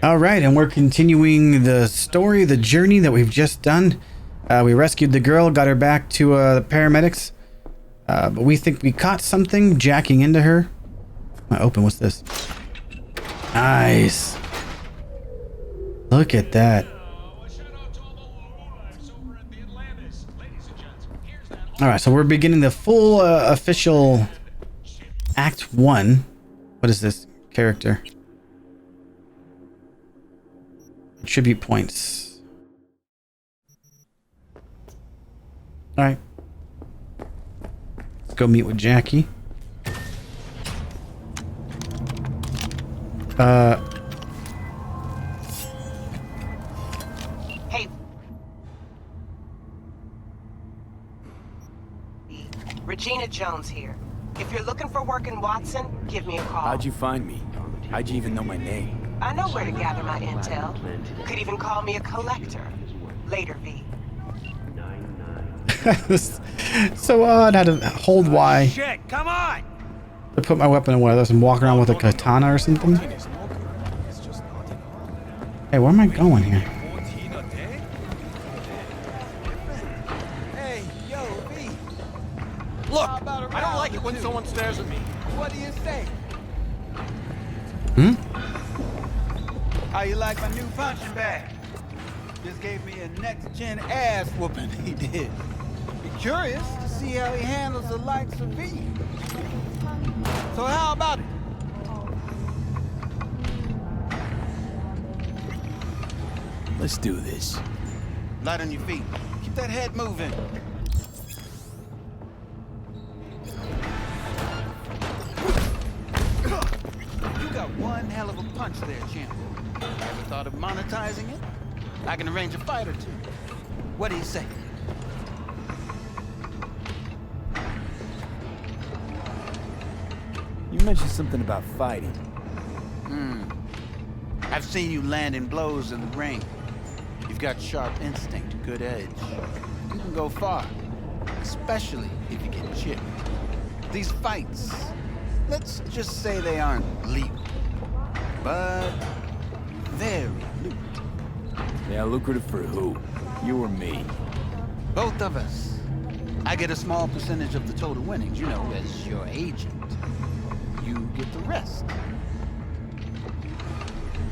All right, and we're continuing the story, the journey that we've just done. We rescued the girl, got her back to the paramedics. But we think we caught something jacking into her. Open, what's this? Nice. Look at that. All right, so we're beginning the full official Act 1. What is this character? Tribute points. All right. Let's go meet with Jackie. Hey. Regina Jones here. If you're looking for work in Watson, give me a call. How'd you find me? How'd you even know my name? I know where to gather my intel. Could even call me a collector. Later, V. So odd. I had to hold Y. Shit, come on! To put my weapon away. I'm walking around with a katana or something. Hey, where am I going here? Hey, yo, V. Look, I don't like it when someone stares at me. What do you say? Hmm? How you like my new punching bag? Just gave me a next-gen ass whooping, he did. Be curious to see how he handles the likes of V. So how about it? Let's do this. Light on your feet. Keep that head moving. You got one hell of a punch there, champ. Ever thought of monetizing it? I can arrange a fight or two. What do you say? You mentioned something about fighting. I've seen you landing blows in the ring. You've got sharp instinct, good edge. You can go far, especially if you get chipped. These fights, let's just say they aren't lethal, but very lucrative. Yeah, lucrative for who? You or me? Both of us. I get a small percentage of the total winnings, you know, as your agent. You get the rest.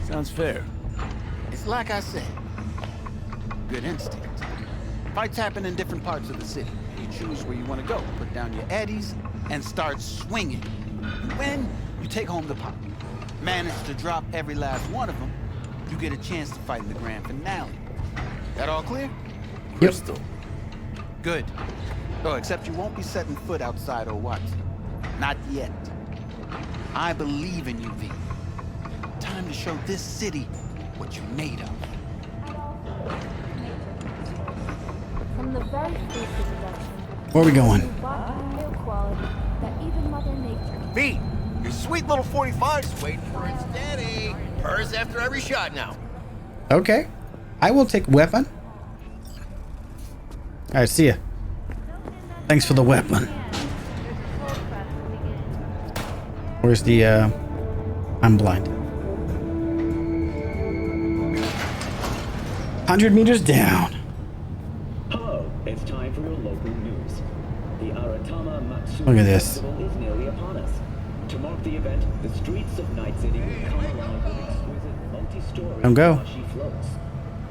Sounds fair. It's like I said, good instinct. Fights happen in different parts of the city. You choose where you want to go, put down your eddies, and start swinging. And when you take home the pot, manage to drop every last one of them, you get a chance to fight in the grand finale. That all clear? Crystal. Good. Oh, except you won't be setting foot outside or Watson. Not yet. I believe in you, V. Time to show this city what you're made of. From the very first introduction, Where are we going? real quality that even Mother Nature. B, your sweet little 45's waiting for its daddy. Hers after every shot now. Okay. I will take weapon. Alright, see ya. Thanks for the weapon. Where's the, I'm blind. 100 meters down. Hello, it's time for your local news. The Aratama Matsuri Look at this. Festival is nearly upon us. To mark the event, the streets of Night City will come alive with exquisite multi-story Don't go. flashy floats.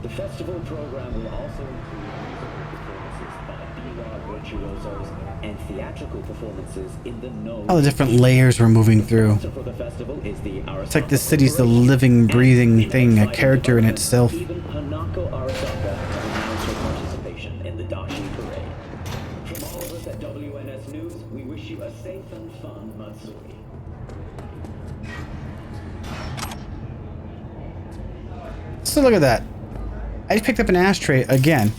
The festival program will also include musical performances by B-Rock virtuosos and theatrical performances in the know. All the different layers we're moving through. For the festival is the It's like this city's the living, breathing thing, a character in itself. Even Hanako Arasaka has announced her participation in the Dashi Parade. From all of us at WNS News, we wish you a safe and fun Matsuri. So look at that. I just picked up an ashtray again,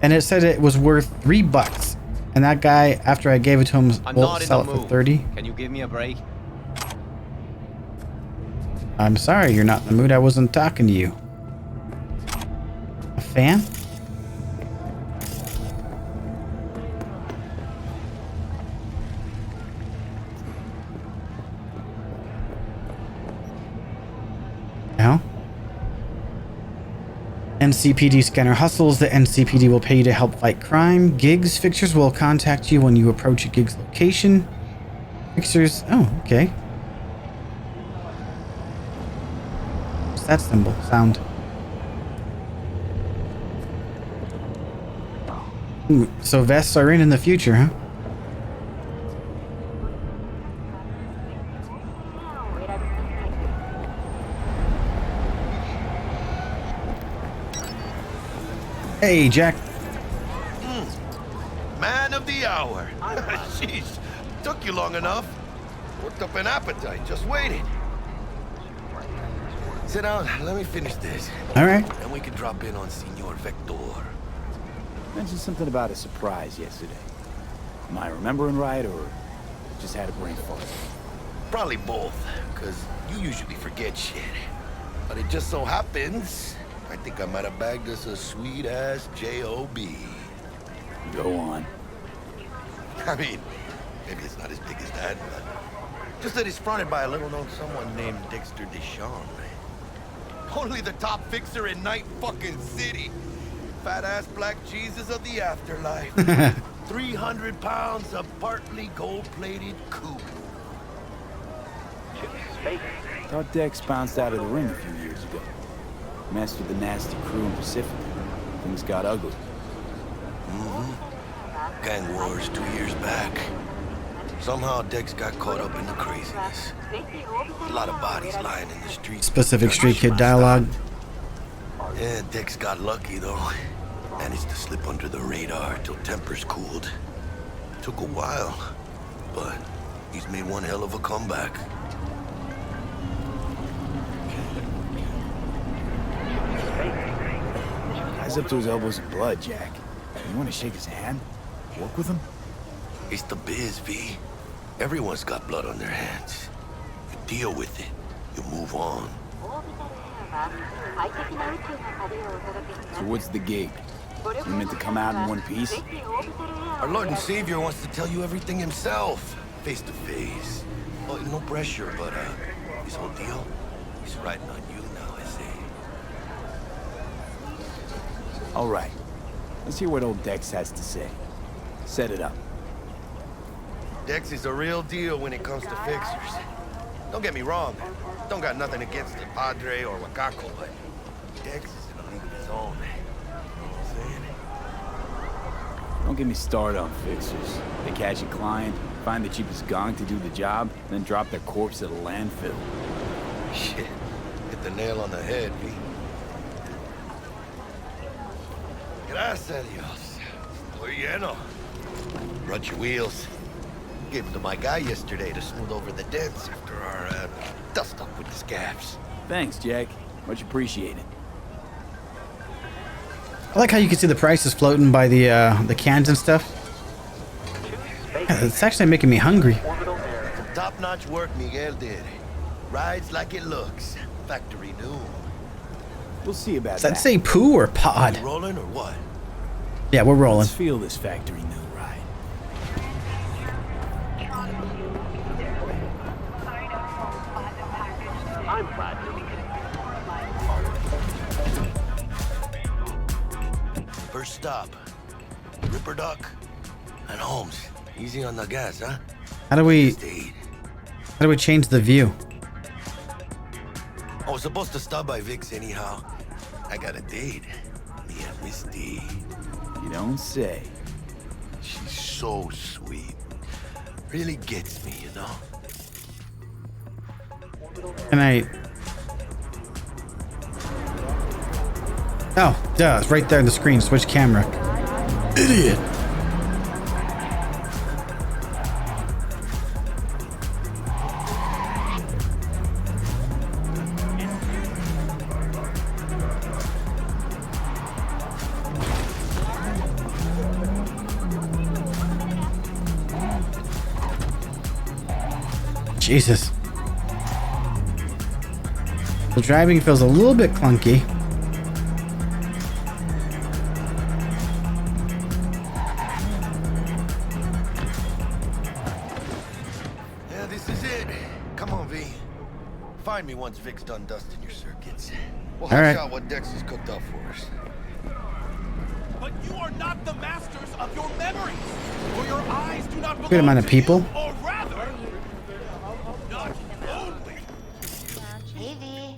and it said it was worth $3. And that guy, after I gave it to him, I'm will not in sell the it for mood. 30. Can you give me a break? I'm sorry, you're not in the mood. I wasn't talking to you. A fan? No? NCPD scanner hustles. The NCPD will pay you to help fight crime. Gigs fixers will contact you when you approach a gig's location. Fixers. Oh, okay. What's that symbol? Sound. Ooh, so vests are in the future, huh? Hey, Jack. Man of the hour. Jeez, took you long enough. Worked up an appetite, just waiting. Sit down, let me finish this. All right. And we can drop in on Senor Vector. Mentioned something about a surprise yesterday. Am I remembering right, or just had a brain fart? Probably both, because you usually forget shit. But it just so happens, I think I might have bagged us a sweet-ass J.O.B. Go on. I mean, maybe it's not as big as that, but just that it's fronted by a little-known someone named Dexter Deshawn. Only the top fixer in Night fucking City. Fat-ass black Jesus of the afterlife. 300 pounds of partly gold-plated coup. Thought Dex bounced out of the ring a few years ago. Mastered the nasty crew in Pacific. Things got ugly. Gang wars 2 years back. Somehow Dex got caught up in the craziness. A lot of bodies lying in the streets. Specific street kid dialogue. Yeah, Dex got lucky though. Managed to slip under the radar till tempers cooled. Took a while, but he's made one hell of a comeback. Guy's up to his elbows in blood, Jack. You want to shake his hand? Work with him? It's the biz, V. Everyone's got blood on their hands. You deal with it. You move on. So what's the gig? You meant to come out in one piece? Our Lord and Savior wants to tell you everything himself, face to face. Oh, no pressure, but his whole deal, he's riding on you now, I say. All right. Let's hear what old Dex has to say. Set it up. Dex is a real deal when it comes to fixers. Don't get me wrong, don't got nothing against the Padre or Wakako, but Dex is in a league of his own. You know what I'm saying? Don't get me started on fixers. They catch a client, find the cheapest gong to do the job, then drop their corpse at a landfill. Shit, hit the nail on the head, V. Gracias, Dios. Estoy lleno. Brought your wheels. Gave them to my guy yesterday to smooth over the dents after our dust up with the scabs. Thanks, Jack. Much appreciated. I like how you can see the prices floating by the cans and stuff. Yeah, it's actually making me hungry. Top-notch work Miguel did. Rides like it looks. Factory new. We'll see about Does that say poo or pod? You rolling or what? Yeah, we're rolling. Let's feel this factory new ride. I'm Padre. First stop. Ripperdoc and Holmes. Easy on the gas, huh? How do we Stayed. change the view? I was supposed to stop by Vic's anyhow. I got a date. Me and Misty. You don't say. She's so sweet. Really gets me, you know? Can I? Oh, duh, it's right there on the screen. Switch camera. Idiot. Jesus. The driving feels a little bit clunky. Yeah, this is it. Come on, V. Find me once Vic's done dusting your circuits. We'll All hash right. out what Dex has cooked up for us. But you are not the masters of your memories, or your eyes do not belong Good amount of to people. you, or rather, not only. Hey, V.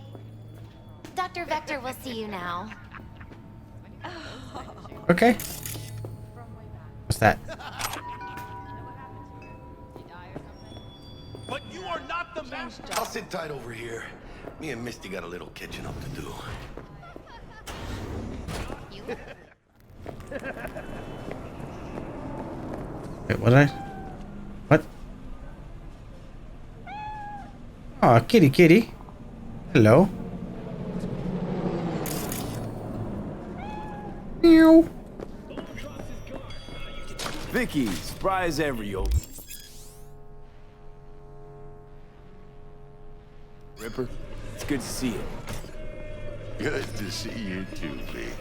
Dr. Vector will see you now. Okay. What's that? But you are not the master. I'll sit tight over here. Me and Misty got a little catching up to do. Wait, what did I? What? Oh, kitty, kitty. Hello. Meow. Vicky, surprise ever, yo. Ripper, it's good to see you. Good to see you too, Vic.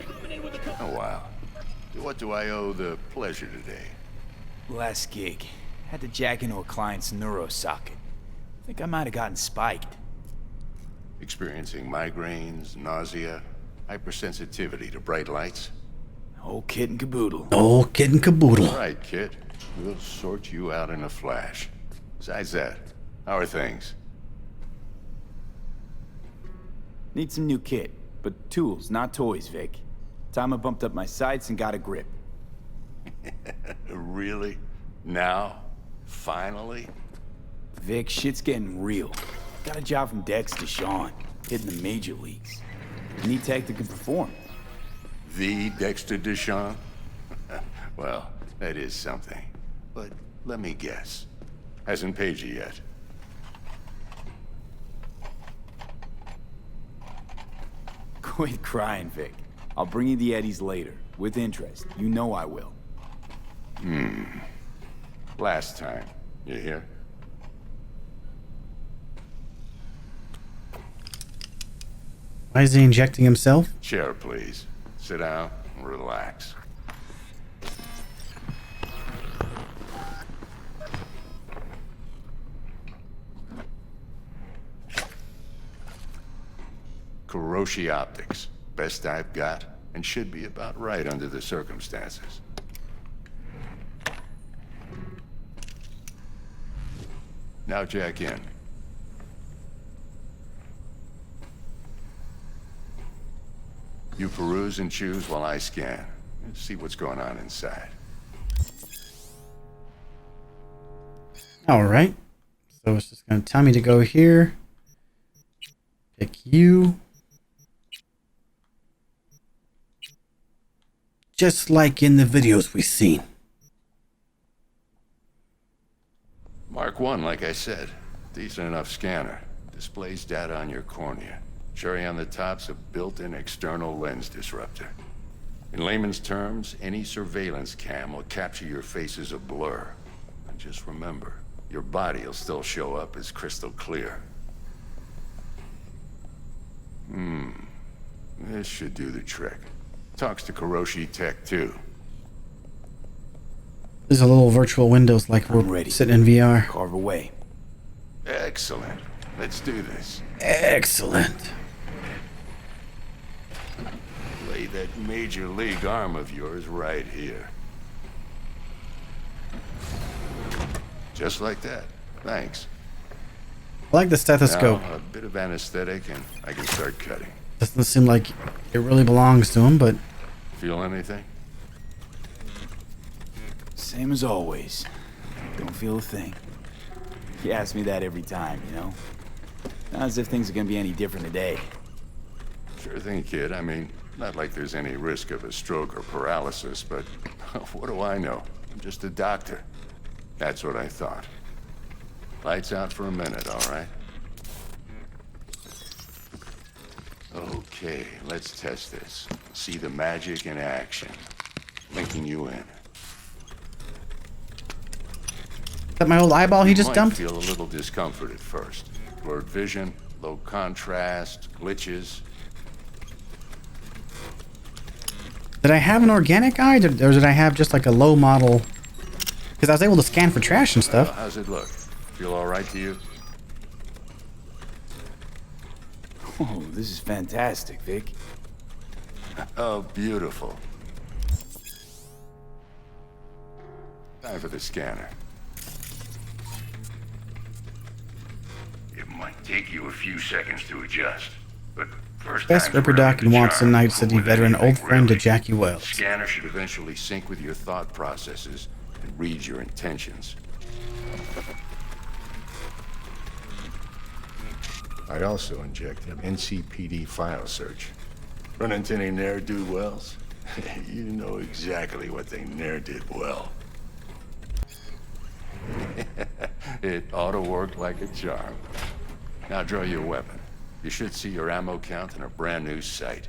Oh, wow. What do I owe the pleasure today? Last gig. Had to jack into a client's neuro socket. Think I might have gotten spiked. Experiencing migraines, nausea, hypersensitivity to bright lights? Whole kit and caboodle. Oh, kid and caboodle. All right, kid. We'll sort you out in a flash. Besides that, how are things? Need some new kit, but tools, not toys, Vic. Time I bumped up my sights and got a grip. Really? Now? Finally? Vic, shit's getting real. Got a job from Dex.Time, hitting the major leagues. Need tech that can perform. The Dexter.Time? Well, that is something. But let me guess. Hasn't paid you yet. Quit crying, Vic. I'll bring you the eddies later, with interest. You know I will. Last time. You hear? Why is he injecting himself? Chair, please. Sit down and relax. Kuroshi Optics. Best I've got, and should be about right under the circumstances. Now jack in. You peruse and choose while I scan. See what's going on inside. All right. So it's just going to tell me to go here. Pick you. Just like in the videos we've seen. Mark 1, like I said. Decent enough scanner. Displays data on your cornea. Cherry on the top's a built-in external lens disruptor. In layman's terms, any surveillance cam will capture your face as a blur. And just remember, your body will still show up as crystal clear. This should do the trick. Talks to Kuroshi Tech, too. There's a little virtual windows like we're ready. sitting in VR. Carve away. Excellent. Let's do this. Excellent. Lay that major league arm of yours right here. Just like that. Thanks. I like the stethoscope. Now, a bit of anesthetic and I can start cutting. Doesn't seem like it really belongs to him, but Feel anything? Same as always. Don't feel a thing. You ask me that every time, you know? Not as if things are gonna be any different today. Sure thing, kid. I mean, not like there's any risk of a stroke or paralysis, but what do I know? I'm just a doctor. That's what I thought. Lights out for a minute, all right? Okay, let's test this. See the magic in action. Linking you in. is that my old eyeball he just Might dumped? feel a little discomfort at first. Blurred vision, low contrast, glitches. Did I have an organic eye, or did I have just like a low model? Because I was able to scan for trash and stuff. How's it look? Feel all right to you? Oh, this is fantastic, Vic. Oh, beautiful. Time for the scanner. It might take you a few seconds to adjust, but first Best Ripperdoc and Watson Night City veteran, old friend to Jackie Wells. Scanner should eventually sync with your thought processes and read your intentions. I'd also inject an NCPD file search. Run into any ne'er-do-wells? You know exactly what they ne'er did well. It ought to work like a charm. Now draw your weapon. You should see your ammo count in a brand new sight.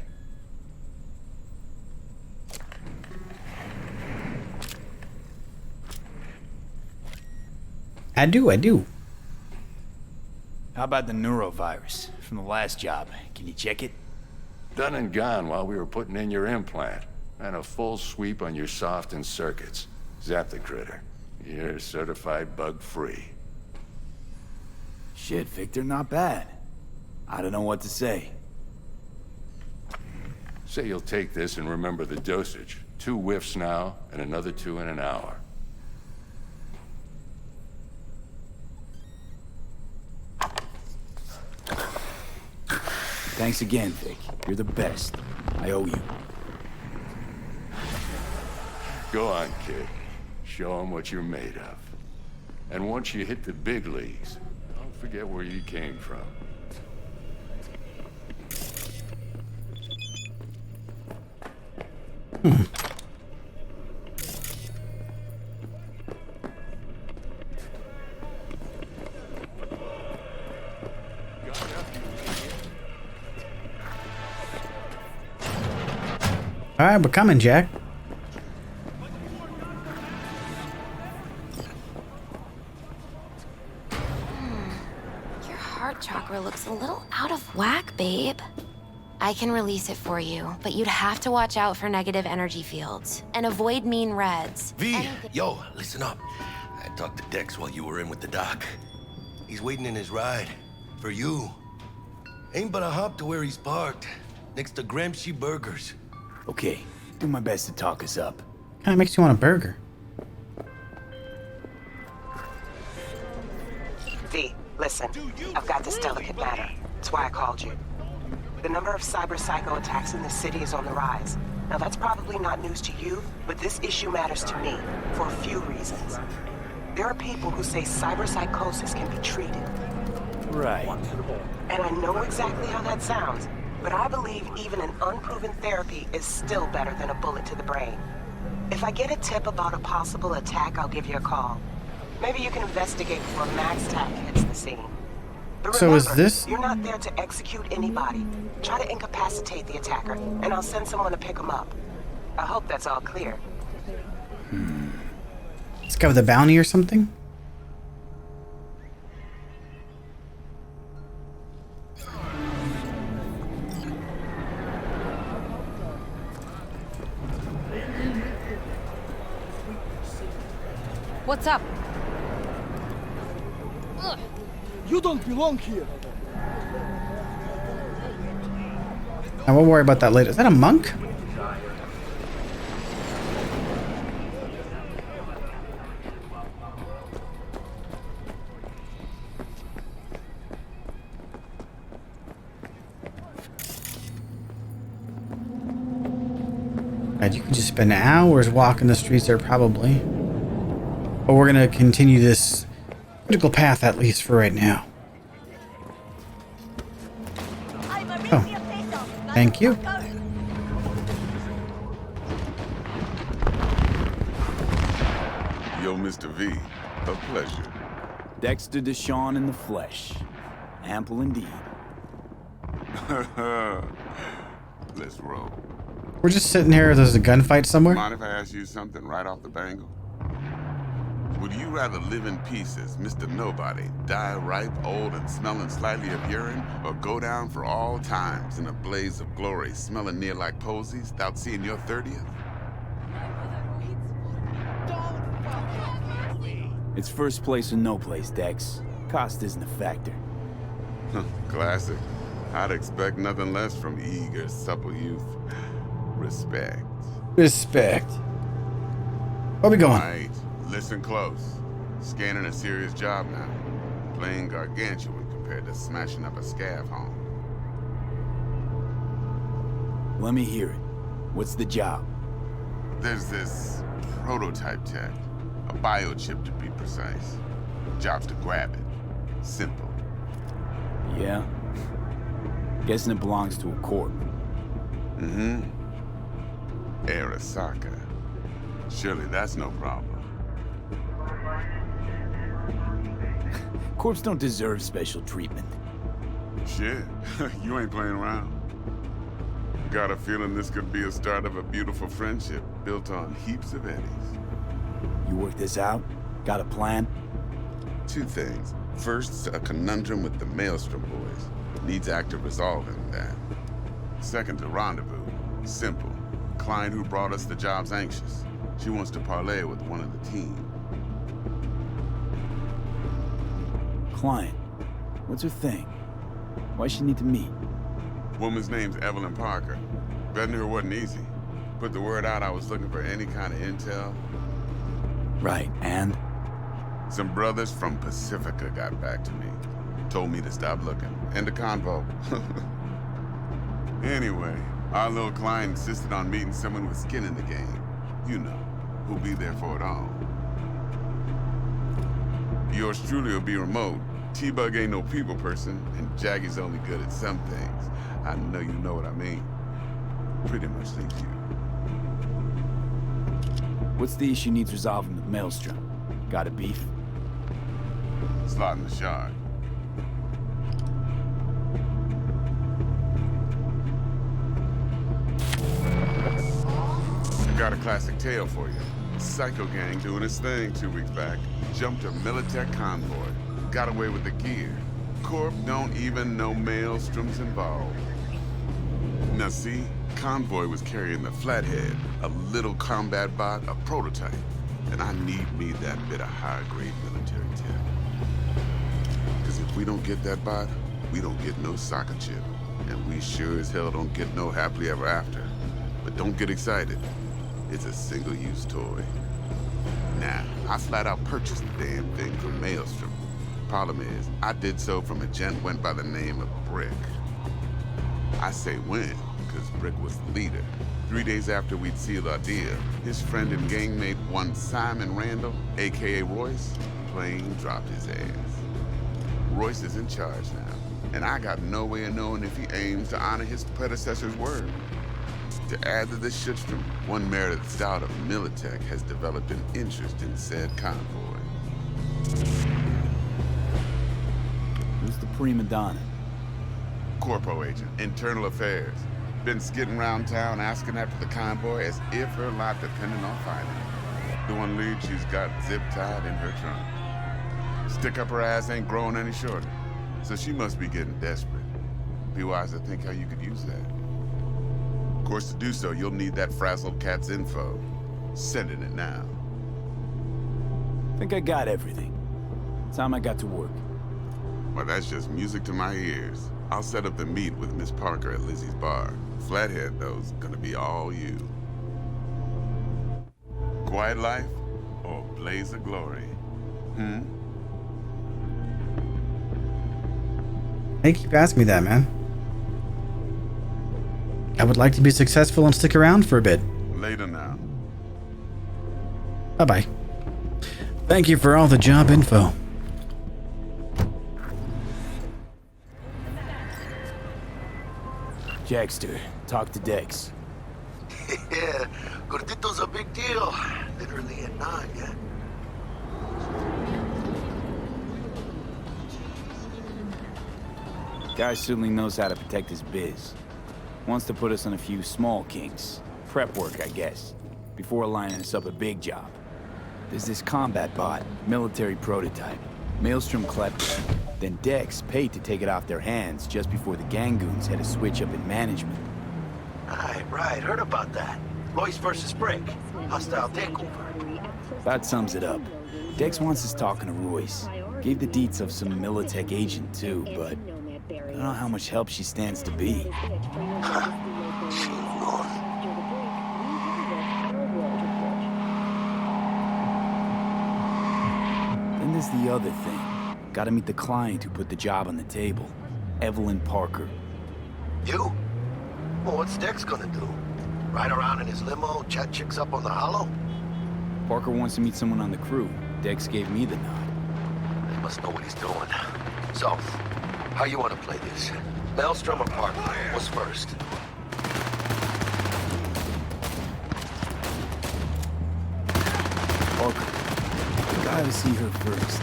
I do. How about the neurovirus from the last job? Can you check it? Done and gone while we were putting in your implant. And a full sweep on your soft and circuits. Zap the critter. You're certified bug-free. Shit, Victor, not bad. I don't know what to say. Say you'll take this and remember the dosage. 2 whiffs now, and another 2 in an hour. Thanks again, Vic. You're the best. I owe you. Go on, kid. Show them what you're made of. And once you hit the big leagues, don't forget where you came from. All right, we're coming, Jack. Your heart chakra looks a little out of whack, babe. I can release it for you, but you'd have to watch out for negative energy fields and avoid mean reds. V, yo, listen up. I talked to Dex while you were in with the doc. He's waiting in his ride. For you. Ain't but a hop to where he's parked. Next to Gramsci Burgers. Okay, do my best to talk us up. Kind of makes you want a burger. V, listen. I've got this delicate matter. That's why I called you. The number of cyber psycho attacks in the city is on the rise. Now that's probably not news to you, but this issue matters to me for a few reasons. There are people who say cyber psychosis can be treated. Right. And I know exactly how that sounds, but I believe even an unproven therapy is still better than a bullet to the brain. If I get a tip about a possible attack, I'll give you a call. Maybe you can investigate before Max Tack hits the scene. But So is remember, this- you're not there to execute anybody. Try to incapacitate the attacker, and I'll send someone to pick him up. I hope that's all clear. Discover the bounty or something? What's up? You don't belong here. Now we'll worry about that later. Is that a monk? God, you can just spend hours walking the streets there probably. But we're gonna continue this critical path at least for right now. Oh, thank you. Yo, Mr. V, a pleasure. Dexter Deshawn in the flesh. Ample indeed. Let's roll. We're just sitting here. There's a gunfight somewhere. Mind if I ask you something right off the bangle? Would you rather live in pieces, Mr. Nobody, die ripe, old, and smelling slightly of urine, or go down for all times in a blaze of glory, smelling near like posies, without seeing your 30th? It's first place or no place, Dex. Cost isn't a factor. Classic. I'd expect nothing less from eager, supple youth. Respect. Respect. Where we going? All right, listen close. Scanning a serious job now. Playing gargantuan compared to smashing up a scav home. Let me hear it. What's the job? There's this prototype tech. A biochip to be precise. Job's to grab it. Simple. Yeah? Guessing it belongs to a corp. Mm-hmm. Arasaka. Surely that's no problem. Corps don't deserve special treatment. Shit, you ain't playing around. Got a feeling this could be a start of a beautiful friendship built on heaps of eddies. You work this out? Got a plan? Two things. First, a conundrum with the Maelstrom boys. Needs active resolving that. Second, a rendezvous. Simple. Client who brought us the job's anxious. She wants to parlay with one of the team. Client. What's her thing? Why she need to meet? Woman's name's Evelyn Parker. Betting her wasn't easy. Put the word out I was looking for any kind of intel. Right, and? Some brothers from Pacifica got back to me. Told me to stop looking. End of convo. Anyway, our little client insisted on meeting someone with skin in the game. You know, who'll be there for it all. Yours truly will be remote. T-Bug ain't no people person, and Jackie's only good at some things. I know you know what I mean. Pretty much think you. What's the issue needs resolving with Maelstrom? Got a beef? Slot in the shard. Got a classic tale for you. Psycho gang doing its thing 2 weeks back. Jumped a Militech convoy. Got away with the gear. Corp don't even know Maelstrom's involved. Now see, convoy was carrying the Flathead, a little combat bot, a prototype. And I need me that bit of high-grade military tech. Because if we don't get that bot, we don't get no soccer chip. And we sure as hell don't get no happily ever after. But don't get excited. It's a single-use toy. Now, I flat out purchased the damn thing from Maelstrom. Problem is, I did so from a gent went by the name of Brick. I say when, because Brick was the leader. 3 days after we'd sealed our deal, his friend and gangmate one Simon Randall, aka Royce, plain dropped his ass. Royce is in charge now, and I got no way of knowing if he aims to honor his predecessor's word. To add to this shitstorm, one Meredith Stout of Militech has developed an interest in said convoy. Who's the prima donna? Corpo agent, internal affairs. Been skidding around town asking after the convoy as if her life depended on finding it. The one lead she's got zip-tied in her trunk. Stick up her ass ain't growing any shorter, so she must be getting desperate. Be wise to think how you could use that. Of course, to do so, you'll need that frazzled cat's info. Sending it now. Think I got everything. Time I got to work. Well, that's just music to my ears. I'll set up the meet with Miss Parker at Lizzie's bar. Flathead, though's gonna be all you. Quiet life or blaze of glory? Hey, keep asking me that, man. I would like to be successful and stick around for a bit. Later now. Bye-bye. Thank you for all the job info. Jackster, talk to Dex. Yeah, Gordito's a big deal. Literally a 9, yeah? Guy certainly knows how to protect his biz. Wants to put us on a few small kinks. Prep work, I guess. Before lining us up a big job. There's this combat bot, military prototype. Maelstrom klept it. Then Dex paid to take it off their hands just before the Gangoons had a switch up in management. Right, heard about that. Royce versus Brick. Hostile takeover. That sums it up. Dex wants us talking to Royce. Gave the deets of some Militech agent too, but don't know how much help she stands to be. Then there's the other thing. Gotta meet the client who put the job on the table. Evelyn Parker. You? Well, what's Dex gonna do? Ride around in his limo, chat chicks up on the hollow? Parker wants to meet someone on the crew. Dex gave me the nod. He must know what he's doing. So, how you want to play this? Maelstrom or Parker? What's first? Parker. Gotta see her first.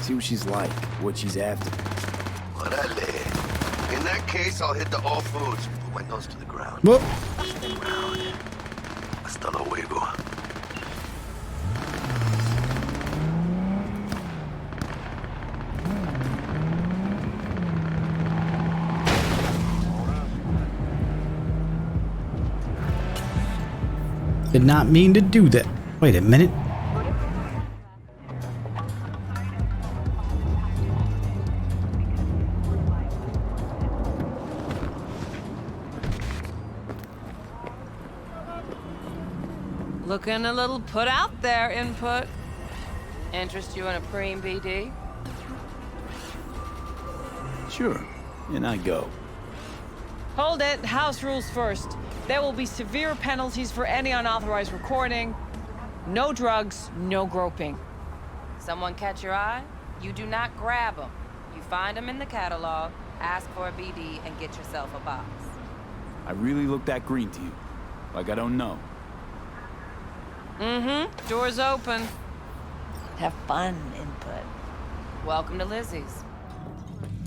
See what she's like, what she's after. Orale. In that case, I'll hit the all foods. Put my nose to the ground. Whoop. Stick around. Hasta luego. Did not mean to do that. Wait a minute. Looking a little put out there, Input. Interest you in a preem BD? Sure, and I go. Hold it. House rules first. There will be severe penalties for any unauthorized recording. No drugs, no groping. Someone catch your eye? You do not grab them. You find them in the catalog, ask for a BD, and get yourself a box. I really look that green to you. Like I don't know. Mm-hmm. Door's open. Have fun, Input. Welcome to Lizzie's.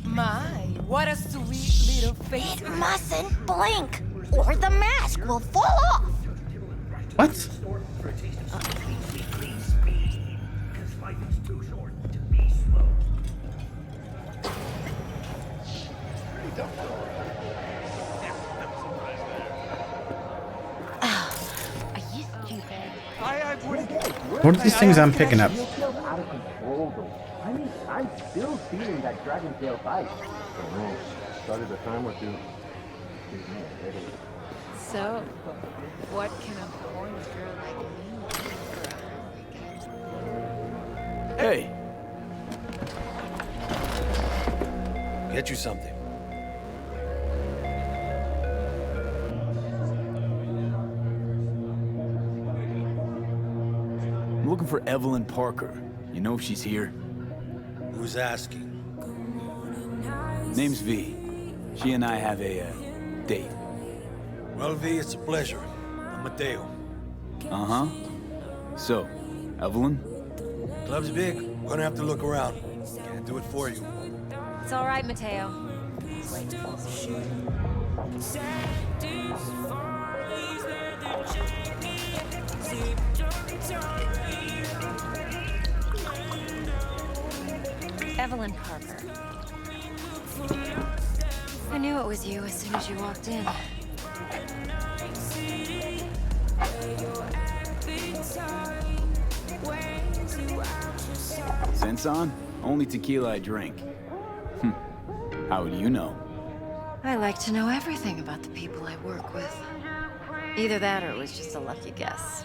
My, what a sweet little face. It mustn't blink, or the mask will fall off. What? What are these things I'm picking up? I mean, I'm still feeling that dragon tail bite. Started a time or two. So, what can a horny girl like me Hey! Get you something. I'm looking for Evelyn Parker. You know if she's here? Who's asking? Name's V. She and I have a date. Well, V, it's a pleasure. I'm Mateo. Uh-huh. So, Evelyn? Club's big. We're gonna have to look around. Can't do it for you. It's all right, Mateo. Evelyn Parker. I knew it was you as soon as you walked in. Sense on? Only tequila I drink. How would you know? I like to know everything about the people I work with. Either that or it was just a lucky guess.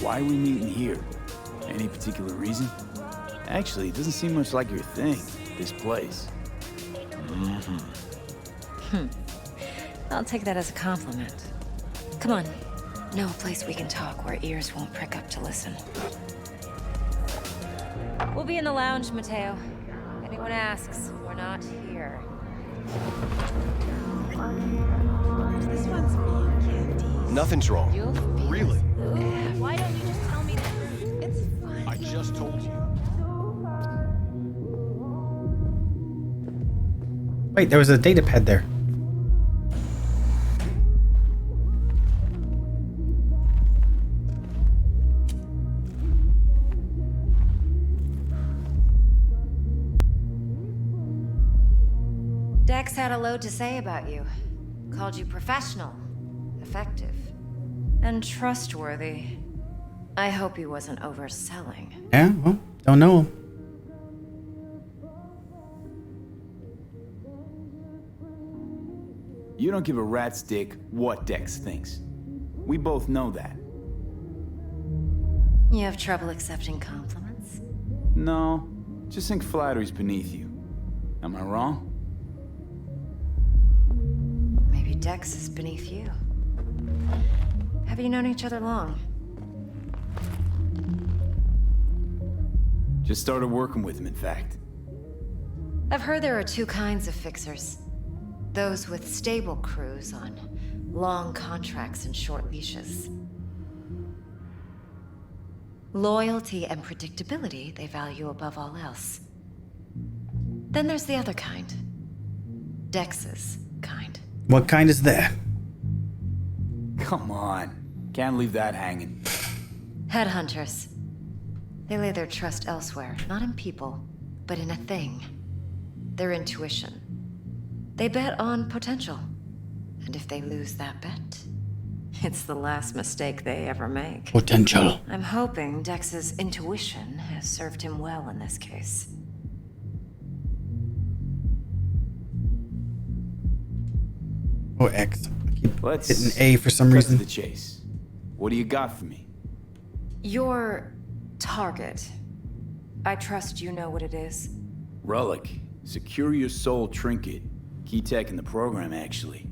Why are we meeting here? Any particular reason? Actually, it doesn't seem much like your thing, this place. I'll take that as a compliment. Come on. Know a place we can talk where ears won't prick up to listen. We'll be in the lounge, Mateo. If anyone asks, we're not here. This one's me, Candy. Nothing's wrong. Really? Why don't you just tell me the truth? It's fine. I just told you. Wait, there was a data pad there. Dex had a load to say about you. Called you professional, effective, and trustworthy. I hope he wasn't overselling. Yeah, well, don't know him. You don't give a rat's dick what Dex thinks. We both know that. You have trouble accepting compliments? No, just think flattery's beneath you. Am I wrong? Maybe Dex is beneath you. Have you known each other long? Just started working with him, in fact. I've heard there are two kinds of fixers. Those with stable crews on long contracts and short leashes. Loyalty and predictability they value above all else. Then there's the other kind. Dex's kind. What kind is that? Come on. Can't leave that hanging. Headhunters. They lay their trust elsewhere, not in people, but in a thing. Their intuition. They bet on potential. And if they lose that bet, it's the last mistake they ever make. Potential. I'm hoping Dex's intuition has served him well in this case. Oh, X. I keep Let's hitting A for some cut reason. to the chase. What do you got for me? Your target. I trust you know what it is. Relic. Secure your soul trinket. Key tech in the program, actually.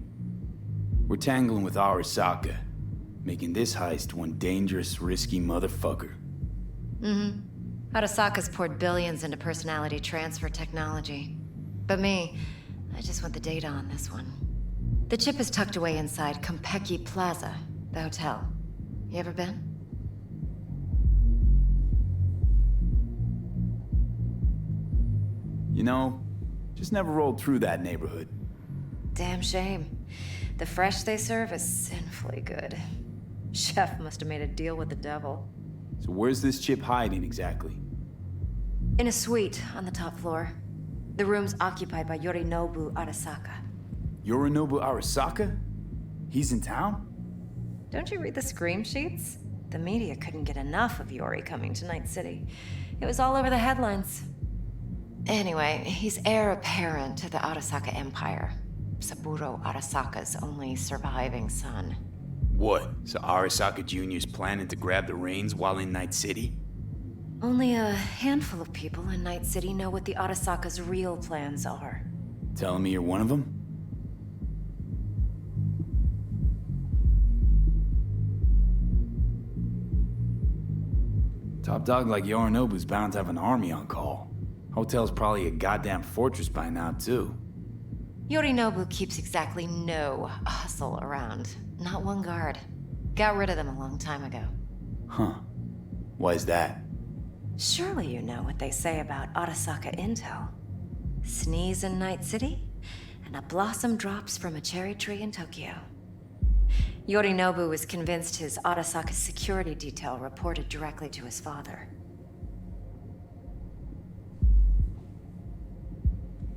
We're tangling with Arasaka, making this heist one dangerous, risky motherfucker. Mm-hmm. Arasaka's poured billions into personality transfer technology. But me, I just want the data on this one. The chip is tucked away inside Konpeki Plaza, the hotel. You ever been? You know, just never rolled through that neighborhood. Damn shame. The fresh they serve is sinfully good. Chef must have made a deal with the devil. So where's this chip hiding exactly? In a suite on the top floor. The room's occupied by Yorinobu Arasaka. Yorinobu Arasaka? He's in town? Don't you read the scream sheets? The media couldn't get enough of Yori coming to Night City. It was all over the headlines. Anyway, he's heir apparent to the Arasaka Empire. Saburo Arasaka's only surviving son. What? So Arasaka Jr.'s planning to grab the reins while in Night City? Only a handful of people in Night City know what the Arasaka's real plans are. Telling me you're one of them? Top dog like Yorinobu's bound to have an army on call. Hotel's probably a goddamn fortress by now, too. Yorinobu keeps exactly no hustle around. Not one guard. Got rid of them a long time ago. Huh. Why is that? Surely you know what they say about Arasaka intel. Sneeze in Night City, and a blossom drops from a cherry tree in Tokyo. Yorinobu was convinced his Arasaka security detail reported directly to his father.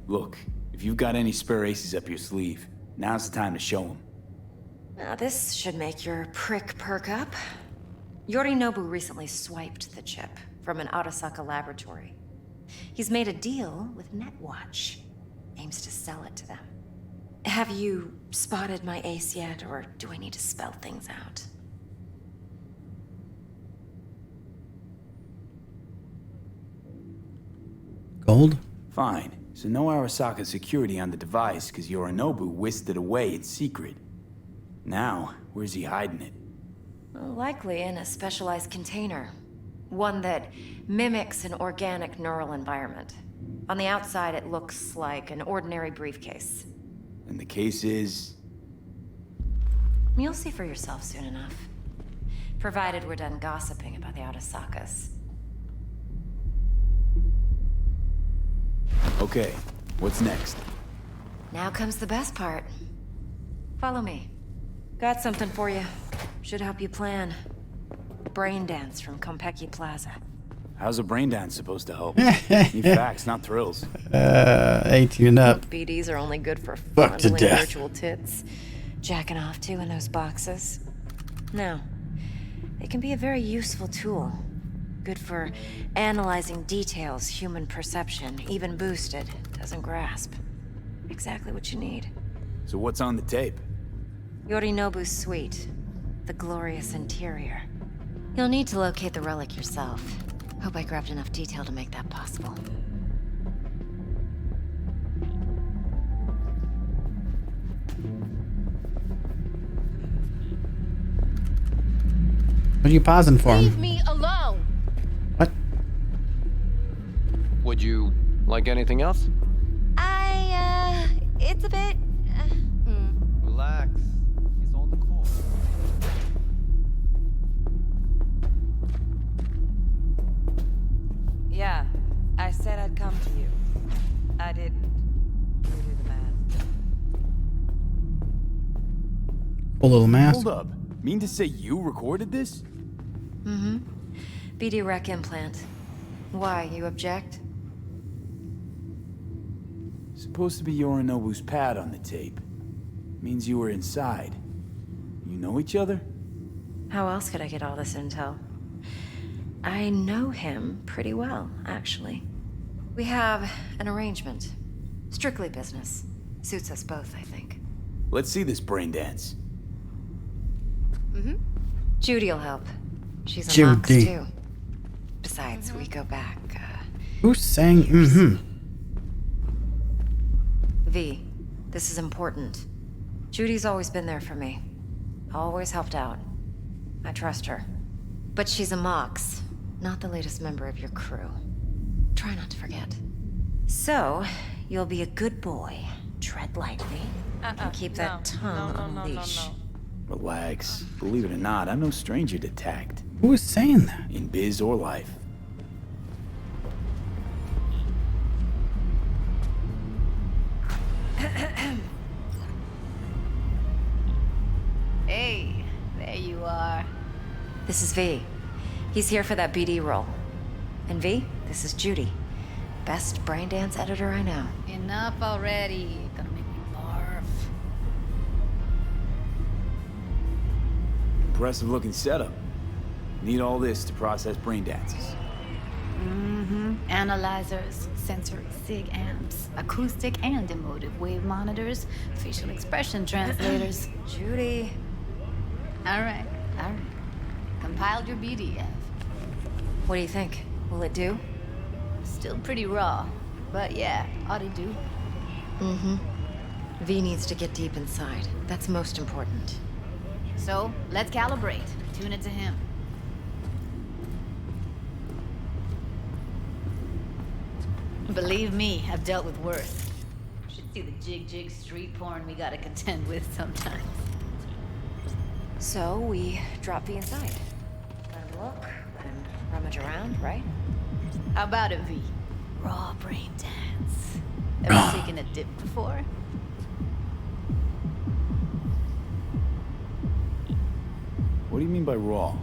Look, if you've got any spare aces up your sleeve, now's the time to show them. Now this should make your prick perk up. Yorinobu recently swiped the chip from an Arasaka laboratory. He's made a deal with Netwatch. Aims to sell it to them. Have you spotted my ace yet, or do I need to spell things out? Gold? Fine. So no Arasaka security on the device because Yorinobu whisked it away in secret. Now, where's he hiding it? Well, likely in a specialized container. One that mimics an organic neural environment. On the outside, it looks like an ordinary briefcase. And the case is... You'll see for yourself soon enough. Provided we're done gossiping about the Arasakas. Okay, what's next? Now comes the best part. Follow me. Got something for you. Should help you plan. Brain dance from Konpeki Plaza. How's a brain dance supposed to help? Need facts, not thrills. 18 and up. BDs are only good for Fuck to fondling death. virtual tits. Jacking off to in those boxes. No. They can be a very useful tool. Good for analyzing details human perception, even boosted, doesn't grasp. Exactly what you need. So what's on the tape? Yorinobu's suite. The glorious interior. You'll need to locate the relic yourself. Hope I grabbed enough detail to make that possible. What are you pausing for? Leave me alone! What? Would you like anything else? It's a bit... Relax. He's on the call. Yeah, I said I'd come to you. I didn't. You do the math. Cool little mask. Hold up. Mean to say you recorded this? Mm-hmm. BD rec implant. Why, you object? Supposed to be Yorinobu's pad on the tape. Means you were inside. You know each other? How else could I get all this intel? I know him pretty well, actually. We have an arrangement. Strictly business. Suits us both, I think. Let's see this brain dance. Mm-hmm. Judy'll help. She's a Mox, Judy. too. Besides, we go back, Who's saying mm-hmm? V, this is important. Judy's always been there for me. Always helped out. I trust her. But she's a Mox, not the latest member of your crew. Try not to forget. So, you'll be a good boy. Tread lightly. And keep that tongue on leash. Relax. Believe it or not, I'm no stranger to tact. Who is saying that? In biz or life. Hey, there you are. This is V. He's here for that BD role. And V, this is Judy. Best brain dance editor I know. Enough already. Gonna make me barf. Impressive looking setup. Need all this to process brain dances. Mm-hmm. Analyzers, sensory sig amps, acoustic and emotive wave monitors, facial expression translators. Judy. All right. Compiled your BDF. What do you think? Will it do? Still pretty raw, but yeah, ought to do. Mm-hmm. V needs to get deep inside. That's most important. So, let's calibrate. Tune it to him. Believe me, I've dealt with worse. Should see the jig street porn we gotta contend with sometimes. So, we drop V inside. Let him look, let him rummage around, right? How about it, V? Raw brain dance. Ever taken a dip before? What do you mean by raw?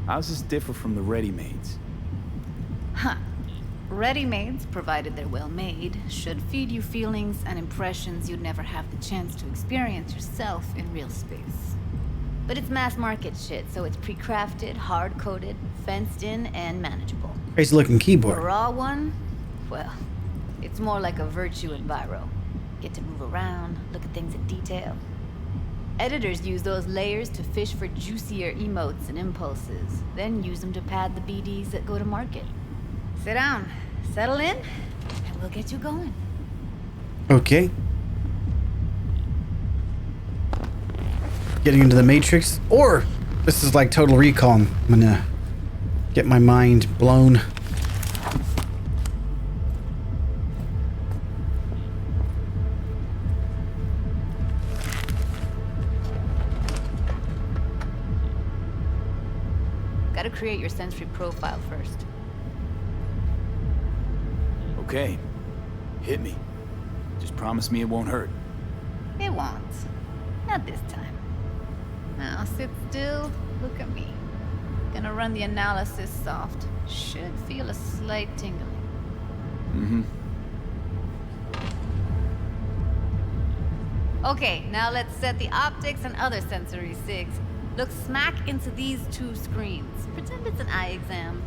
How's this differ from the ready-mades? Huh. Ready-mades, provided they're well made, should feed you feelings and impressions you'd never have the chance to experience yourself in real space. But it's mass market shit, so it's pre-crafted, hard-coded, fenced in, and manageable. Crazy looking keyboard. The raw one? Well, it's more like a virtue in Viro. Get to move around, look at things in detail. Editors use those layers to fish for juicier emotes and impulses, then use them to pad the BDs that go to market. Sit down, settle in, and we'll get you going. Okay. Getting into the Matrix, or this is like Total Recall. I'm gonna get my mind blown. Gotta create your sensory profile first. Okay. Hit me. Just promise me it won't hurt. It won't. Not this time. Now sit still, look at me. Gonna run the analysis soft. Should feel a slight tingling. Mm-hmm. Okay, now let's set the optics and other sensory sigs. Look smack into these two screens. Pretend it's an eye exam.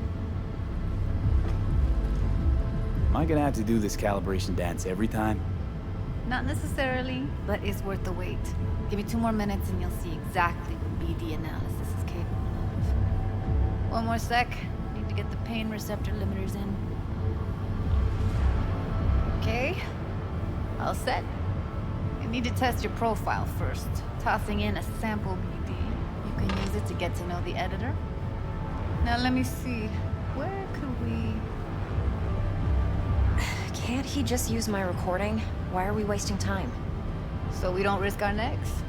Am I gonna have to do this calibration dance every time? Not necessarily, but it's worth the wait. Give me 2 more minutes and you'll see exactly what BD analysis is capable of. One more sec. Need to get the pain receptor limiters in. Okay. All set. I need to test your profile first. Tossing in a sample BD. You can use it to get to know the editor. Now let me see. Where could we... Can't he just use my recording? Why are we wasting time? So we don't risk our necks?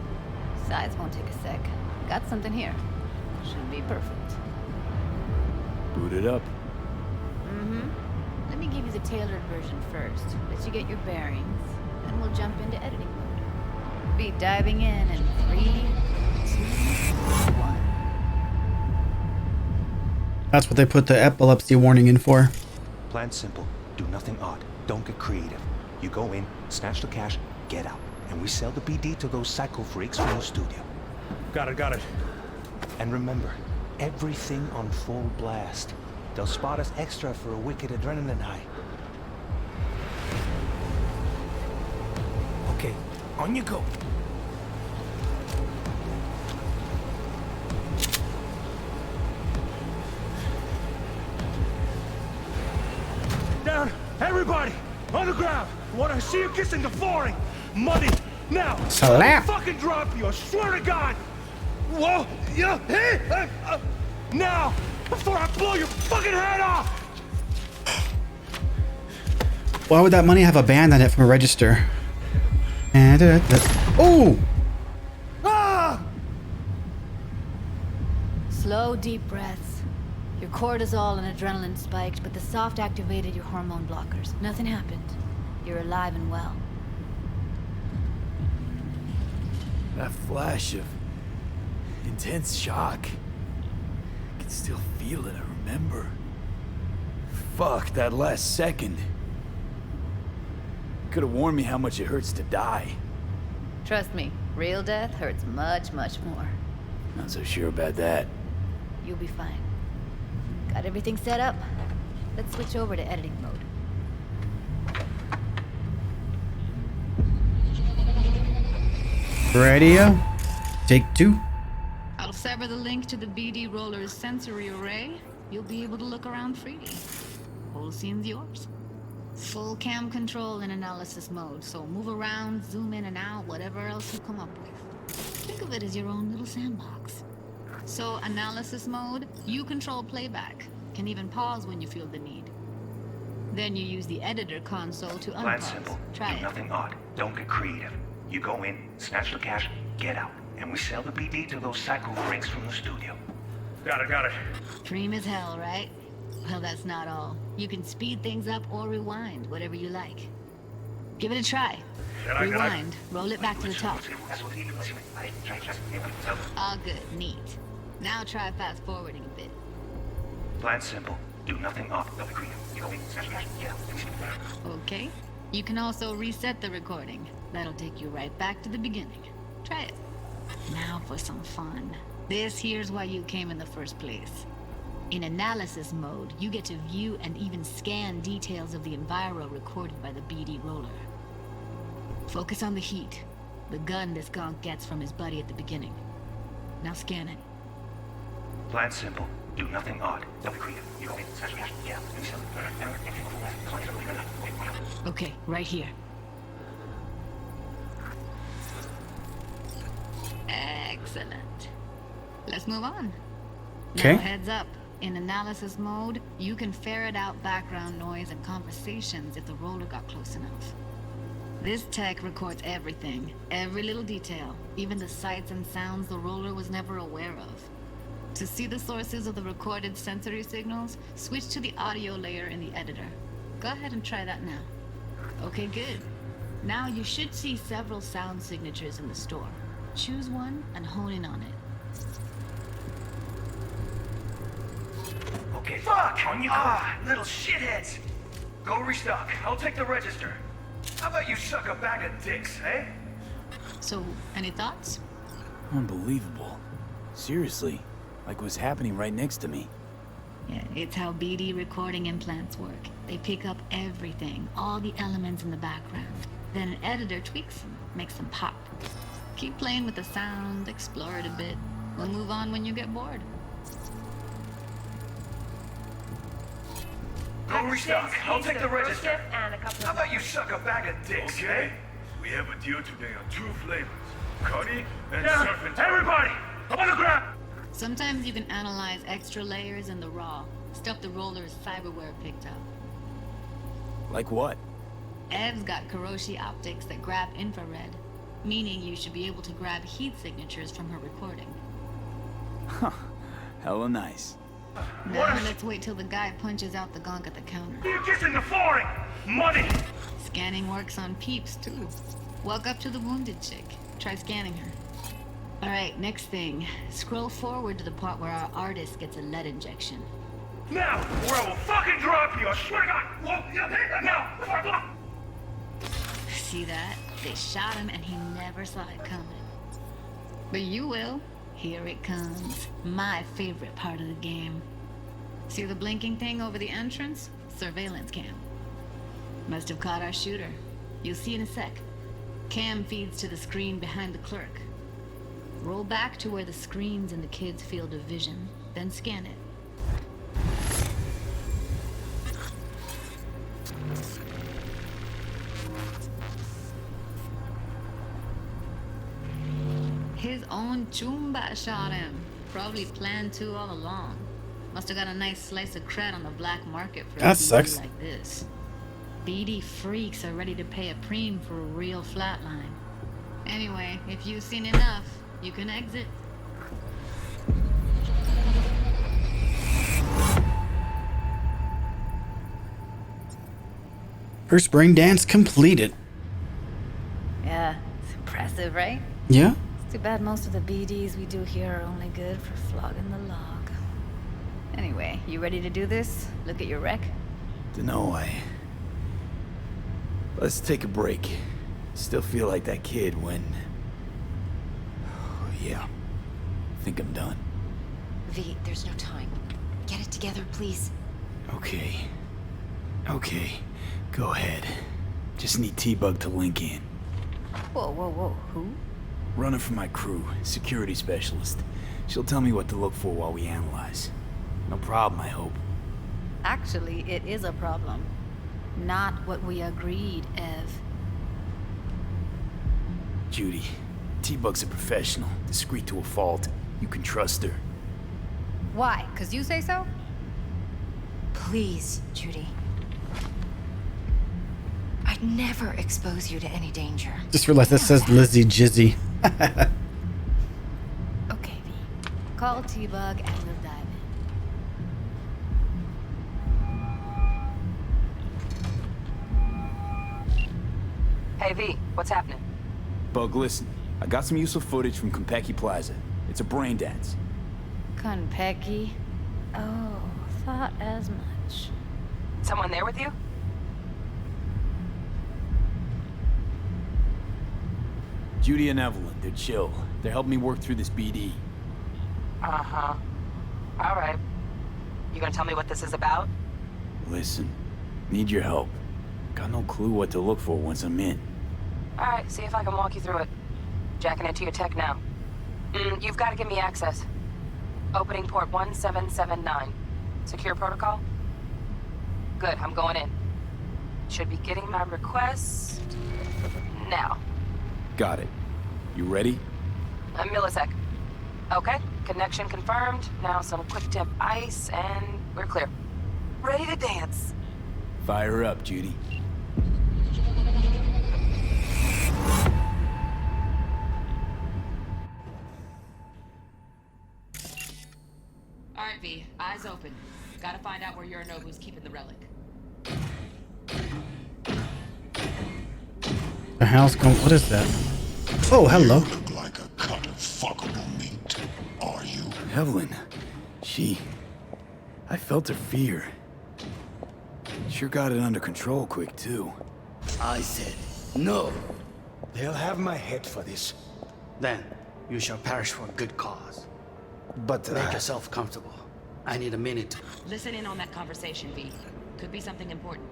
Besides, won't take a sec. Got something here. Should be perfect. Boot it up. Let me give you the tailored version first. Let you get your bearings. Then we'll jump into editing mode. Be diving in 3, 2, 1. That's what they put the epilepsy warning in for. Plan simple. Do nothing odd. Don't get creative. You go in, snatch the cash, get out. And we sell the BD to those psycho freaks from the studio. Got it. And remember, everything on full blast. They'll spot us extra for a wicked adrenaline high. Okay, on you go. Down! Everybody! On the ground! Want to see you kissing the flooring! Money! Now! Slap! I'll fucking drop you! I swear to God! Whoa! Yeah! Hey! Now! Before I blow your fucking head off! Why would that money have a band on it from a register? And oh! Ah! Slow, deep breaths. Your cortisol and adrenaline spiked, but the soft activated your hormone blockers. Nothing happened. You're alive and well. That flash of intense shock. I can still feel it, I remember. Fuck, that last second. Could have warned me how much it hurts to die. Trust me, real death hurts much, much more. Not so sure about that. You'll be fine. Got everything set up? Let's switch over to editing mode. Radio. Take 2. I'll sever the link to the BD roller's sensory array. You'll be able to look around freely. Whole scene's yours. Full cam control in analysis mode, so move around, zoom in and out, whatever else you come up with. Think of it as your own little sandbox. So analysis mode, you control playback. Can even pause when you feel the need. Then you use the editor console to unpause. Plan simple. Try Do it. nothing odd. Don't get creative. You go in, snatch the cash, get out. And we sell the BD to those psycho freaks from the studio. Got it. Dream as hell, right? Well, that's not all. You can speed things up or rewind, whatever you like. Give it a try. Rewind. Roll it back to the top. All good. Neat. Now try fast forwarding a bit. Plan simple. Do nothing odd. Don't be creative. You go in, snatch the cash, get out. Okay. You can also reset the recording. That'll take you right back to the beginning. Try it. Now for some fun. This here's why you came in the first place. In analysis mode, you get to view and even scan details of the enviro recorded by the BD roller. Focus on the heat, the gun this gonk gets from his buddy at the beginning. Now scan it. Plan simple. Do nothing odd. Don't be creative. You go in, snatch the cash, get out. Okay, right here. Excellent. Let's move on. Okay. Now heads up. In analysis mode, you can ferret out background noise and conversations if the roller got close enough. This tech records everything, every little detail, even the sights and sounds the roller was never aware of. To see the sources of the recorded sensory signals, switch to the audio layer in the editor. Go ahead and try that now. Okay, good. Now you should see several sound signatures in the store. Choose one and hone in on it. Okay, fuck! On you go! Little shitheads! Go restock. I'll take the register. How about you suck a bag of dicks, eh? So, any thoughts? Unbelievable. Seriously, like it was happening right next to me. Yeah, it's how BD recording implants work. They pick up everything, all the elements in the background. Then an editor tweaks them, makes them pop. Keep playing with the sound, explore it a bit. We'll move on when you get bored. Go restock. I'll take the register. How about you suck a bag of dicks, okay? We have a deal today on 2 flavors. Cuddy and surfing. Everybody! On the ground! Sometimes you can analyze extra layers in the raw. Stuff the roller's cyberware picked up. Like what? Ev's got Kuroshi optics that grab infrared, meaning you should be able to grab heat signatures from her recording. Huh. Hella nice. Now let's wait till the guy punches out the gong at the counter. You're kissing the flooring! Money! Scanning works on peeps, too. Walk up to the wounded chick. Try scanning her. Alright, next thing. Scroll forward to the part where our artist gets a lead injection. Now, or I will fucking drop you! I swear to God! Whoa, now! Before I blow! See that? They shot him and he never saw it coming. But you will. Here it comes. My favorite part of the game. See the blinking thing over the entrance? Surveillance cam. Must have caught our shooter. You'll see in a sec. Cam feeds to the screen behind the clerk. Roll back to where the screen's in the kid's field of vision, then scan it. His own Choombas shot him. Probably planned to all along. Must have got a nice slice of cred on the black market for that a sucks. BD like this. BD freaks are ready to pay a preem for a real flatline. Anyway, if you've seen enough, you can exit. First brain dance completed. Yeah, it's impressive, right? Yeah? It's too bad most of the BDs we do here are only good for flogging the log. Anyway, you ready to do this? Look at your rec? Dunno, Let's take a break. Still feel like that kid when... Yeah. Think I'm done. V, there's no time. Get it together, please. Okay. Go ahead. Just need T-Bug to link in. Whoa. Who? Runner for my crew, security specialist. She'll tell me what to look for while we analyze. No problem, I hope. Actually, it is a problem. Not what we agreed, Ev. Judy, T-Bug's a professional, discreet to a fault. You can trust her. Why? 'Cause you say so? Please, Judy. I'd never expose you to any danger. Just realized that says Lizzie Jizzy. Okay, V. Call T-Bug and we'll dive in. Hey, V, what's happening? Bug, listen. I got some useful footage from Konpeki Plaza. It's a brain dance. Konpeki? Oh, thought as much. Someone there with you? Judy and Evelyn, they're chill. They're helping me work through this BD. Uh-huh. All right. You gonna tell me what this is about? Listen, need your help. Got no clue what to look for once I'm in. All right, see if I can walk you through it. Jacking into your tech now. You've got to give me access. Opening port 1779. Secure protocol? Good, I'm going in. Should be getting my request now. Got it. You ready? A millisec. Okay, connection confirmed. Now some quick temp ice and we're clear. Ready to dance. Fire up, Judy. Alright, V. Eyes open. Gotta find out where Yorinobu's keeping the relic. The hell's going? What is that? Oh, hello. You look like a cut of fuckable meat. Are you? Evelyn. I felt her fear. Sure got it under control quick, too. I said, no. They'll have my head for this. Then, you shall perish for a good cause. But make yourself comfortable. I need a minute. Listen in on that conversation, V. Could be something important.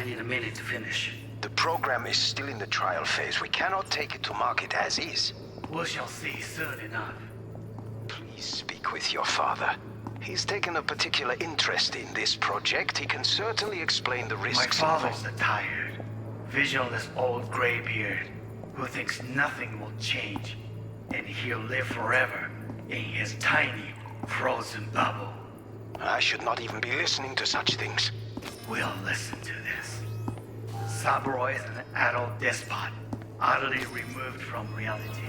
I need a minute to finish. The program is still in the trial phase. We cannot take it to market as is. We shall see soon enough. Please speak with your father. He's taken a particular interest in this project. He can certainly explain the risks My involved. father's a tired, visionless old graybeard who thinks nothing will change, and he'll live forever in his tiny, frozen bubble. I should not even be listening to such things. We'll listen to this. Saburo is an adult despot, utterly removed from reality.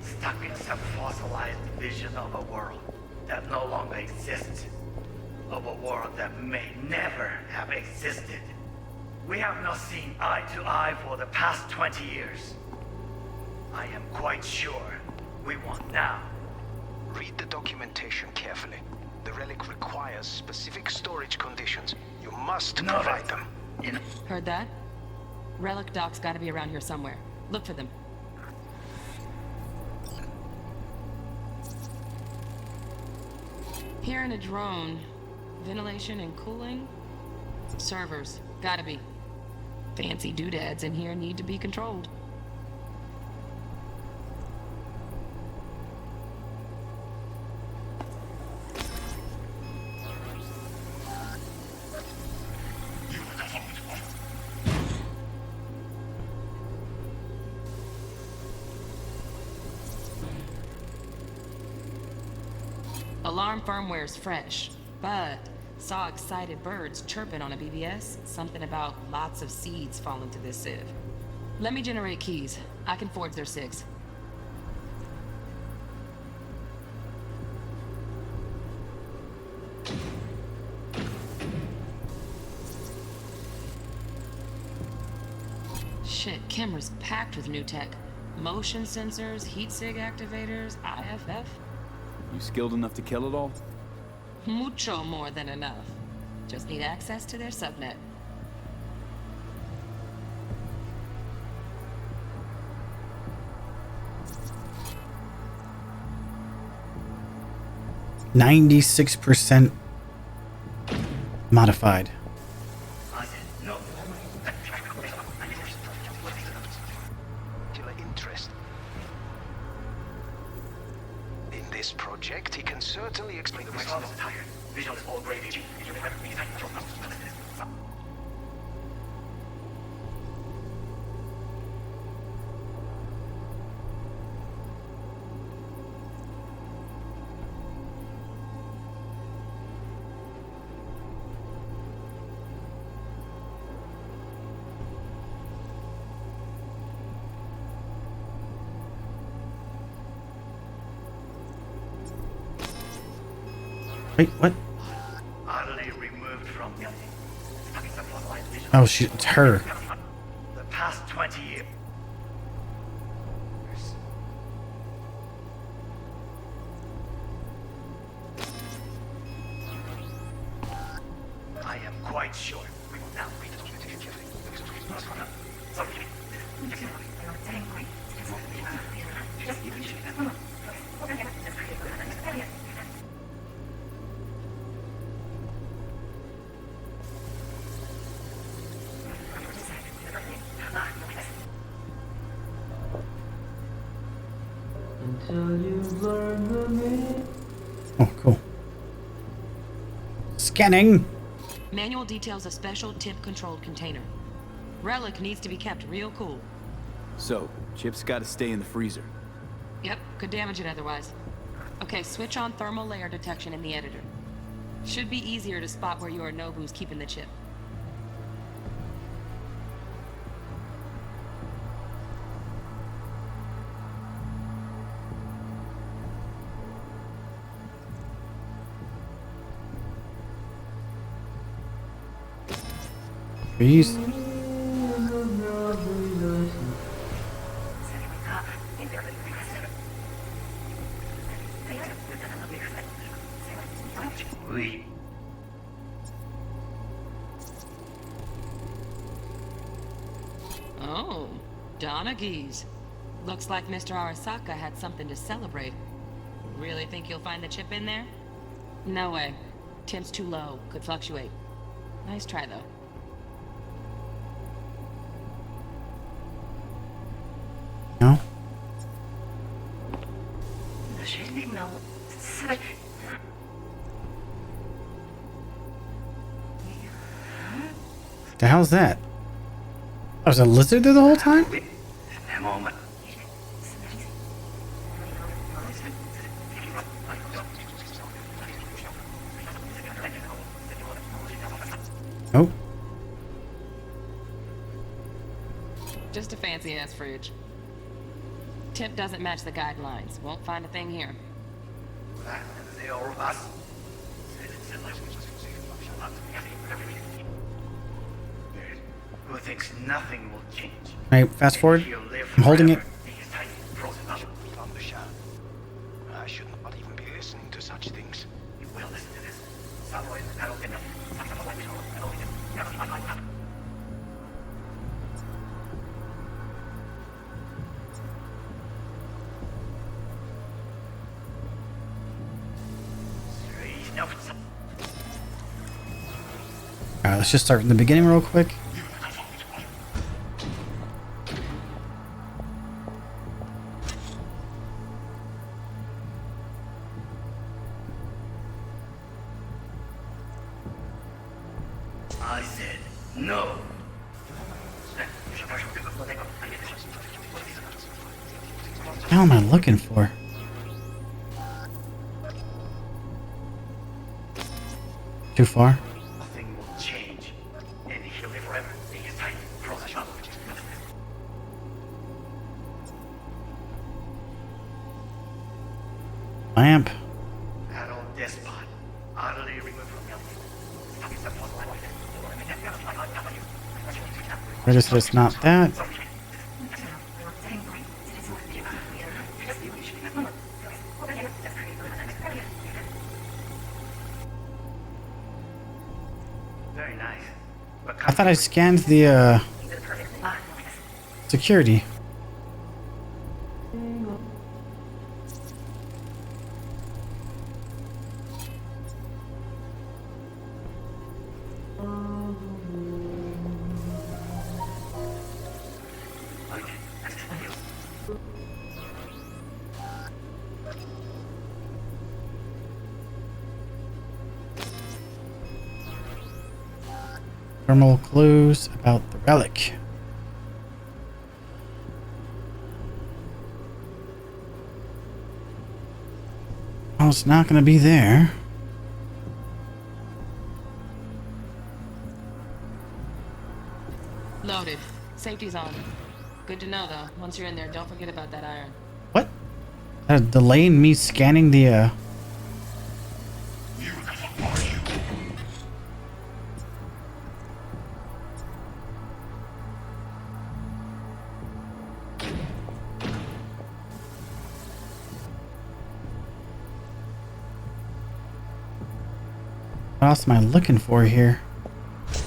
Stuck in some fossilized vision of a world that no longer exists. Of a world that may never have existed. We have not seen eye to eye for the past 20 years. I am quite sure we won't now. Read the documentation carefully. The relic requires specific storage conditions. You must provide them. Heard that? Relic doc's gotta be around here somewhere. Look for them. Hearing a drone. Ventilation and cooling? Servers. Gotta be. Fancy doodads in here need to be controlled. Alarm firmware's fresh, but saw excited birds chirping on a BBS. Something about lots of seeds falling to this sieve. Let me generate keys. I can forge their SIGs. Shit, camera's packed with new tech. Motion sensors, heat sig activators, IFF. You skilled enough to kill it all? Mucho more than enough. Just need access to their subnet. %96 modified. Interest in this project, he can certainly explain the risks. Visionless old graybeard. Wait, what? Utterly removed from reality. Oh, it's her. The past 20 years. I am quite sure we will now read the documentation carefully. Oh, cool. Scanning. Manual details a special temp-controlled container. Relic needs to be kept real cool. So, Chip's gotta stay in the freezer. Yep, could damage it otherwise. Okay, switch on thermal layer detection in the editor. Should be easier to spot where Yorinobu's keeping the chip. Freeze. Oh, Donaghys. Looks like Mr. Arasaka had something to celebrate. Really think you'll find the chip in there? No way. Temp's too low. Could fluctuate. Nice try, though. The hell's that? Oh, was a lizard there the whole time? Oh. Just a fancy-ass fridge. Tip doesn't match the guidelines. Won't find a thing here. Who thinks nothing will change? Alright, fast forward. I'm holding it. I should not even be listening to such things. You will listen to this. Alright, let's just start from the beginning real quick. I said no. What the hell am I looking for? Too far? Nothing will change. And he'll live forever. He is tight. Cross shot. Lamp. Adult despot. Utterly removed from reality. Register it's not that. Very nice. I thought I scanned the security. Thermal clues about the relic. Oh, it's not going to be there. Loaded. Safety's on. Good to know, though. Once you're in there, don't forget about that iron. What? A delay in me scanning the What else am I looking for here?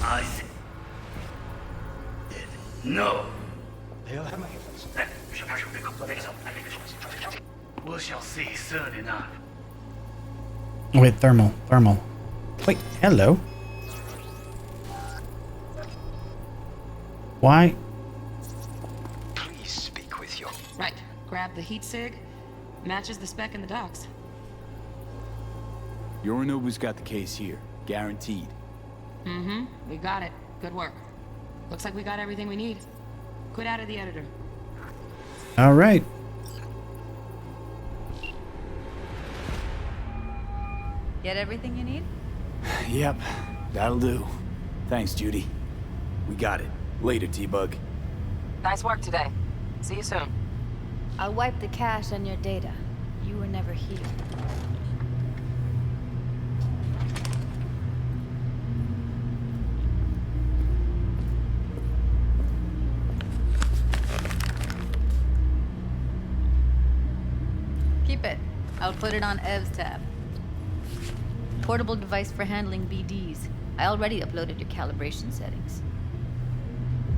I said no. We shall see soon enough. Wait, thermal. Wait, hello. Why? Please speak with your... Right. Grab the heat sig. Matches the spec in the docks. Yorinobu's got the case here. Guaranteed. Mm-hmm. We got it. Good work. Looks like we got everything we need. Quit out of the editor. All right. Get everything you need? Yep, that'll do. Thanks, Judy. We got it. Later, T-Bug. Nice work today. See you soon. I'll wipe the cache on your data. You were never here. Keep it. I'll put it on Ev's tab. Portable device for handling BDs. I already uploaded your calibration settings.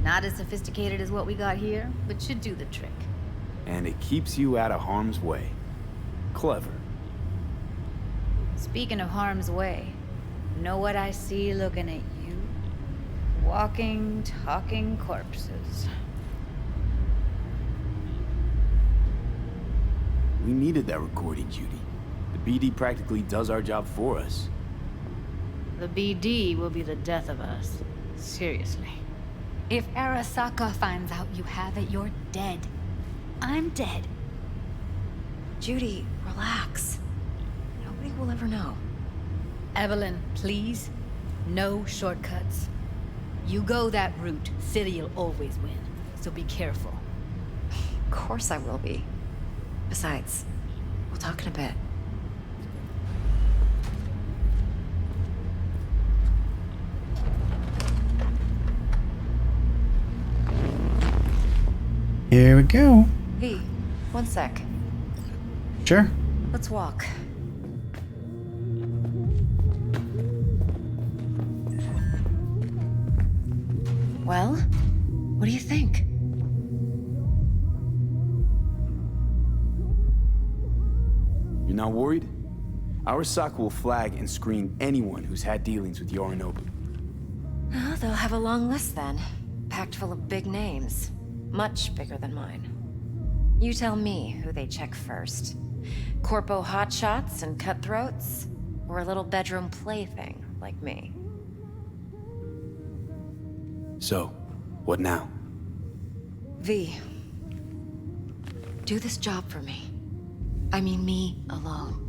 Not as sophisticated as what we got here, but should do the trick. And it keeps you out of harm's way. Clever. Speaking of harm's way, know what I see looking at you? Walking, talking corpses. We needed that recording, Judy. The BD practically does our job for us. The BD will be the death of us. Seriously. If Arasaka finds out you have it, you're dead. I'm dead. Judy, relax. Nobody will ever know. Evelyn, please. No shortcuts. You go that route, City'll always win. So be careful. Of course I will be. Besides, we'll talk in a bit. Here we go. V, one sec. Sure. Let's walk. Well, what do you think? You're not worried? Arasaka will flag and screen anyone who's had dealings with Yorinobu. Oh, they'll have a long list then. Packed full of big names. Much bigger than mine. You tell me who they check first. Corpo hotshots and cutthroats? Or a little bedroom plaything like me? So, what now? V. Do this job for me. I mean me alone.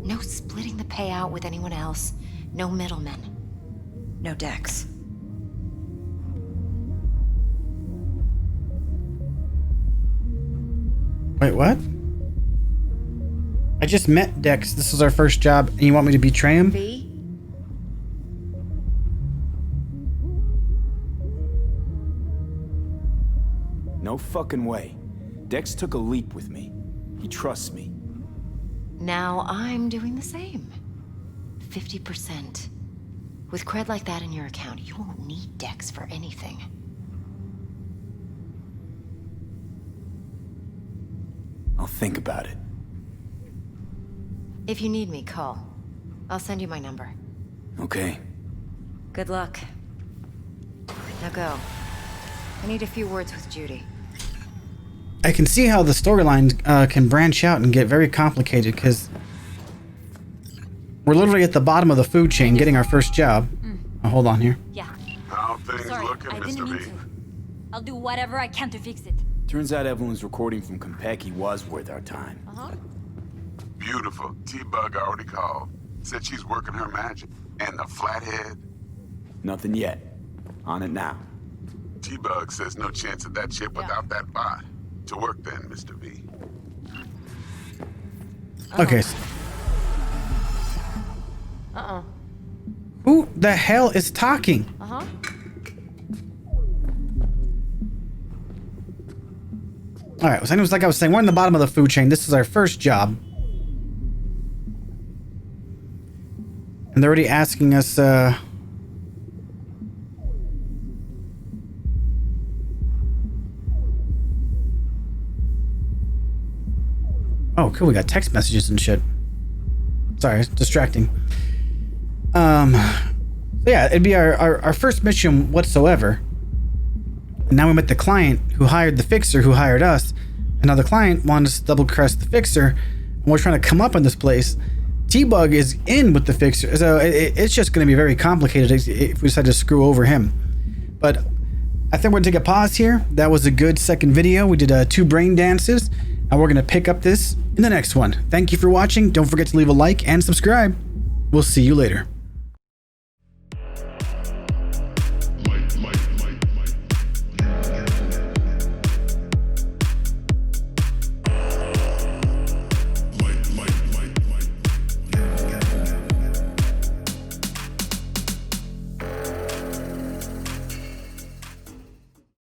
No splitting the payout with anyone else. No middlemen. No Dex. Wait, what? I just met Dex. This is our first job, and you want me to betray him? V? No fucking way. Dex took a leap with me. He trusts me. Now I'm doing the same. 50%. With cred like that in your account, you won't need Dex for anything. I'll think about it. If you need me, call. I'll send you my number. Okay. Good luck. Now go. I need a few words with Judy. I can see how the storyline can branch out and get very complicated because we're literally at the bottom of the food chain getting our first job. Oh, hold on here. Yeah. How things Sorry, looking, I didn't Mr. mean V? to. I'll do whatever I can to fix it. Turns out Evelyn's recording from Konpeki was worth our time. Uh-huh. Beautiful. T-Bug already called. Said she's working her magic. And the flathead? Nothing yet. On it now. T-Bug says no chance of that chip without that bot. To work then, Mr. V. Okay. Uh-uh. Who the hell is talking? Uh-huh. All right. So anyways, like I was saying, we're in the bottom of the food chain. This is our first job. And they're already asking us, oh, cool. We got text messages and shit. Sorry, it's distracting. So yeah, it'd be our first mission whatsoever. And now we met the client who hired the fixer who hired us. And now the client wanted us to double cross the fixer. And we're trying to come up in this place. T-Bug is in with the fixer. So it's just going to be very complicated if we decide to screw over him. But I think we're going to take a pause here. That was a good second video. We did 2 brain dances. And we're going to pick up this in the next one. Thank you for watching. Don't forget to leave a like and subscribe. We'll see you later.